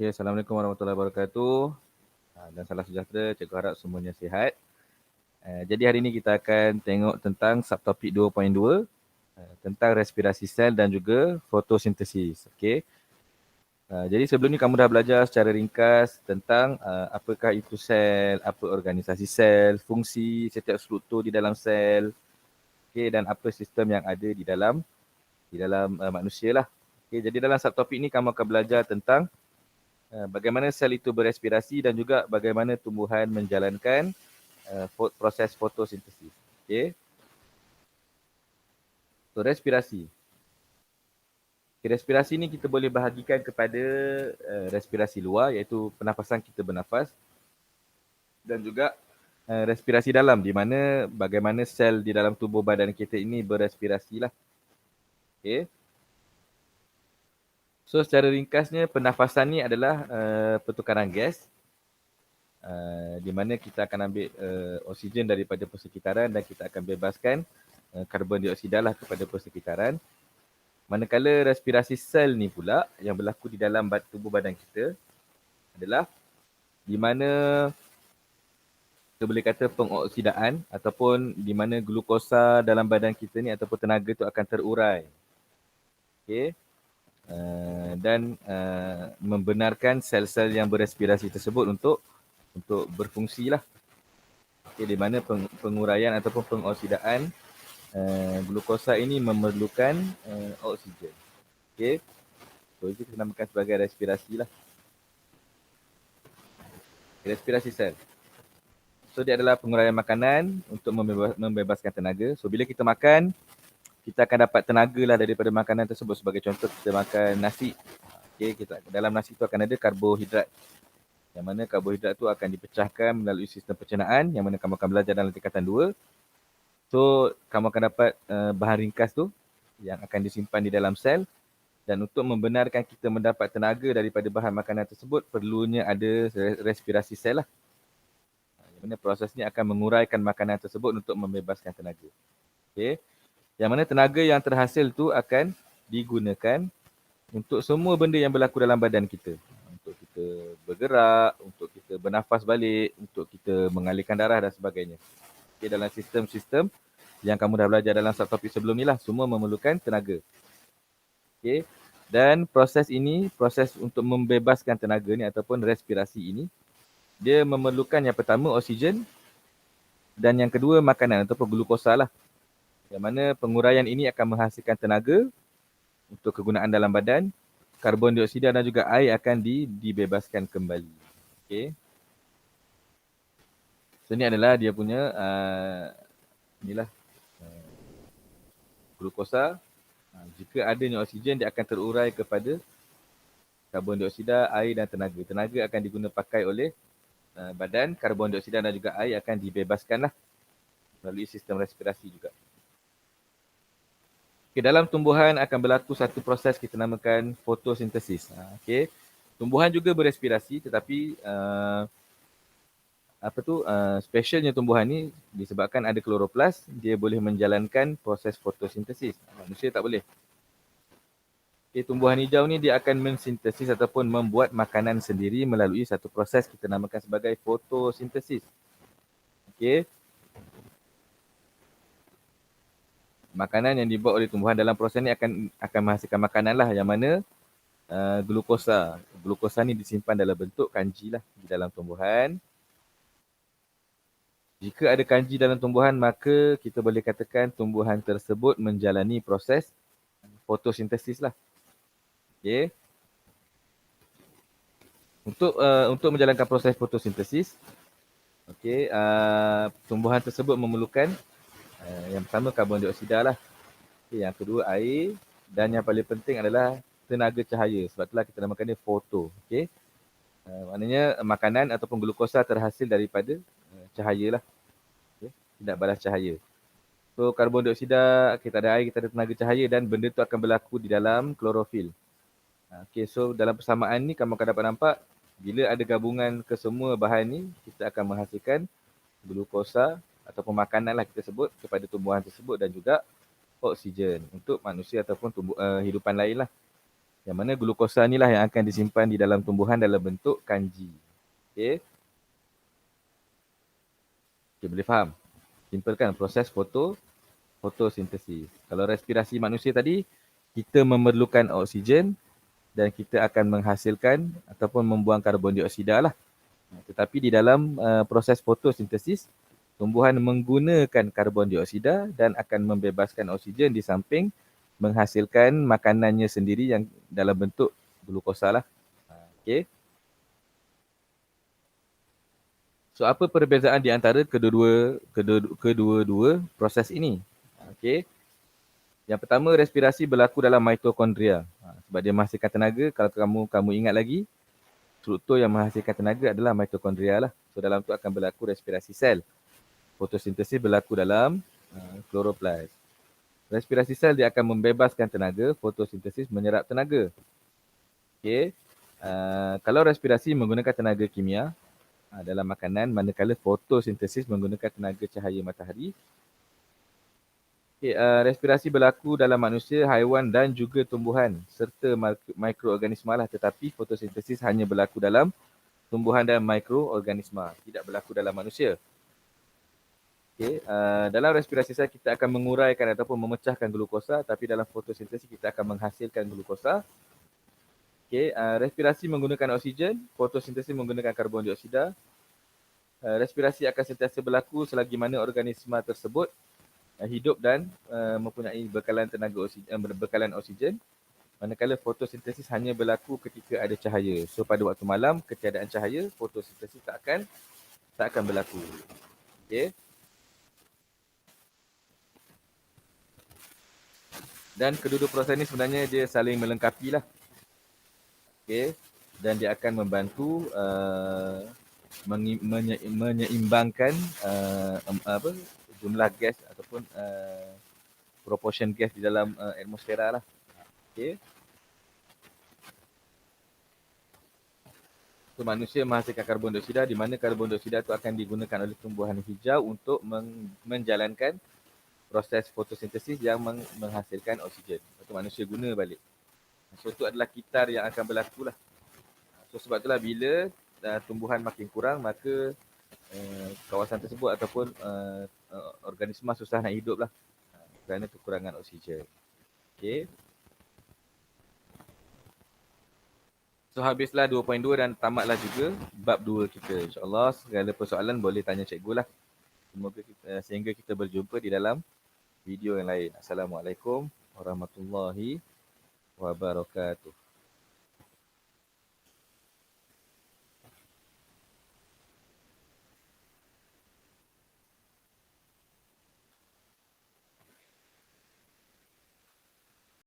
Okay, Assalamualaikum warahmatullahi wabarakatuh. Dan salam sejahtera, cikgu harap semuanya sihat. Jadi hari ini kita akan tengok tentang subtopik 2.2 tentang respirasi sel dan juga fotosintesis. Okay. Jadi sebelum ni kamu dah belajar secara ringkas tentang apakah itu sel, apa organisasi sel, fungsi setiap struktur di dalam sel, okay, dan apa sistem yang ada di dalam manusia lah. Okay, jadi dalam subtopik ni kamu akan belajar tentang bagaimana sel itu berespirasi dan juga bagaimana tumbuhan menjalankan proses fotosintesis. Okay. So, respirasi. Okay, respirasi ni kita boleh bahagikan kepada respirasi luar iaitu pernafasan kita bernafas dan juga respirasi dalam di mana bagaimana sel di dalam tubuh badan kita ini berespirasi lah. Okay. So secara ringkasnya pernafasan ni adalah pertukaran gas di mana kita akan ambil oksigen daripada persekitaran dan kita akan bebaskan karbon dioksida lah kepada persekitaran. Manakala respirasi sel ni pula yang berlaku di dalam tubuh badan kita adalah di mana kita boleh kata pengoksidaan ataupun di mana glukosa dalam badan kita ni ataupun tenaga tu akan terurai. Okay. Dan membenarkan sel-sel yang berespirasi tersebut untuk berfungsi lah. Okay, di mana penguraian ataupun pengoksidaan glukosa ini memerlukan oksigen. Okay. So, itu kita namakan sebagai respirasi lah. Respirasi sel. So, dia adalah penguraian makanan untuk membebaskan tenaga. So, bila kita makan, kita akan dapat tenaga lah daripada makanan tersebut. Sebagai contoh, kita makan nasi. Okay, dalam nasi tu akan ada karbohidrat. Yang mana karbohidrat tu akan dipecahkan melalui sistem pencernaan yang mana kamu akan belajar dalam tingkatan 2. So, kamu akan dapat bahan ringkas tu yang akan disimpan di dalam sel. Dan untuk membenarkan kita mendapat tenaga daripada bahan makanan tersebut, perlunya ada respirasi sel lah. Yang mana proses ni akan menguraikan makanan tersebut untuk membebaskan tenaga. Okay. Yang mana tenaga yang terhasil tu akan digunakan untuk semua benda yang berlaku dalam badan kita. Untuk kita bergerak, untuk kita bernafas balik, untuk kita mengalirkan darah dan sebagainya. Okay, dalam sistem-sistem yang kamu dah belajar dalam subtopik sebelum ni lah, semua memerlukan tenaga. Okay. Dan proses ini, proses untuk membebaskan tenaga ni ataupun respirasi ini, dia memerlukan yang pertama oksigen dan yang kedua makanan ataupun glukosa lah. Yang mana penguraian ini akan menghasilkan tenaga untuk kegunaan dalam badan, karbon dioksida dan juga air akan dibebaskan kembali. Okay. So ni adalah dia punya inilah glukosa. Jika adanya oksigen, dia akan terurai kepada karbon dioksida, air dan tenaga. Tenaga akan digunakan pakai oleh badan, karbon dioksida dan juga air akan dibebaskanlah melalui sistem respirasi juga. Okay, dalam tumbuhan akan berlaku satu proses kita namakan fotosintesis. Okay. Tumbuhan juga berespirasi tetapi specialnya tumbuhan ni disebabkan ada kloroplas, dia boleh menjalankan proses fotosintesis. Manusia tak boleh. Okay, tumbuhan hijau ni dia akan mensintesis ataupun membuat makanan sendiri melalui satu proses kita namakan sebagai fotosintesis. Okay. Makanan yang dibuat oleh tumbuhan dalam proses ni akan menghasilkan makanan lah yang mana glukosa. Glukosa ni disimpan dalam bentuk kanji lah di dalam tumbuhan. Jika ada kanji dalam tumbuhan, maka kita boleh katakan tumbuhan tersebut menjalani proses fotosintesis lah. Okay. Untuk menjalankan proses fotosintesis, okay, tumbuhan tersebut memerlukan yang pertama karbon dioksida lah. Okay, yang kedua air dan yang paling penting adalah tenaga cahaya. Sebab itulah kita namakan dia foto. Okay. Maknanya makanan ataupun glukosa terhasil daripada cahaya lah. Okay. Tidak balas cahaya. So karbon dioksida, kita ada air, kita ada tenaga cahaya dan benda tu akan berlaku di dalam klorofil. Okay, so dalam persamaan ni kamu akan dapat nampak bila ada gabungan kesemua bahan ni, kita akan menghasilkan glukosa ataupun makanan lah kita sebut kepada tumbuhan tersebut dan juga oksigen untuk manusia ataupun hidupan lain lah. Yang mana glukosa inilah yang akan disimpan di dalam tumbuhan dalam bentuk kanji. Okay. Okay, boleh faham? Simple kan proses fotosintesis. Kalau respirasi manusia tadi, kita memerlukan oksigen dan kita akan menghasilkan ataupun membuang karbon dioksida lah. Tetapi di dalam proses fotosintesis, tumbuhan menggunakan karbon dioksida dan akan membebaskan oksigen di samping menghasilkan makanannya sendiri yang dalam bentuk glukosa lah. Okay. So apa perbezaan di antara kedua-dua proses ini? Okay. Yang pertama, respirasi berlaku dalam mitokondria. Sebab dia menghasilkan tenaga, kalau kamu ingat lagi, struktur yang menghasilkan tenaga adalah mitokondria lah. So dalam tu akan berlaku respirasi sel. Fotosintesis berlaku dalam kloroplast. Respirasi sel dia akan membebaskan tenaga, fotosintesis menyerap tenaga. Okay. Kalau respirasi menggunakan tenaga kimia dalam makanan, manakala fotosintesis menggunakan tenaga cahaya matahari. Okay, respirasi berlaku dalam manusia, haiwan dan juga tumbuhan serta mikroorganisma lah, tetapi fotosintesis hanya berlaku dalam tumbuhan dan mikroorganisma, tidak berlaku dalam manusia. Okay, dalam respirasi sel kita akan menguraikan ataupun memecahkan glukosa, tapi dalam fotosintesis kita akan menghasilkan glukosa. Okay, respirasi menggunakan oksigen, fotosintesis menggunakan karbon dioksida. Respirasi akan sentiasa berlaku selagi mana organisma tersebut hidup dan mempunyai bekalan tenaga bekalan oksigen, manakala fotosintesis hanya berlaku ketika ada cahaya. So pada waktu malam, ketiadaan cahaya, fotosintesis tak akan berlaku. Okey. Dan kedua-dua proses ni sebenarnya dia saling melengkapi lah. Okey. Dan dia akan membantu menyeimbangkan jumlah gas ataupun proportion gas di dalam atmosfera lah. Okay. So, manusia menghasilkan karbon dioksida, di mana karbon dioksida itu akan digunakan oleh tumbuhan hijau untuk menjalankan proses fotosintesis yang menghasilkan oksigen. Lepas manusia guna balik. So itu adalah kitar yang akan berlaku lah. So sebab itulah bila tumbuhan makin kurang, maka kawasan tersebut ataupun organisma susah nak hidup lah. Kerana kekurangan oksigen. Okay. So habislah 2.2 dan tamatlah juga bab 2 kita. InsyaAllah segala persoalan boleh tanya cikgu lah. Semoga sehingga kita berjumpa di dalam video yang lain. Assalamualaikum warahmatullahi wabarakatuh.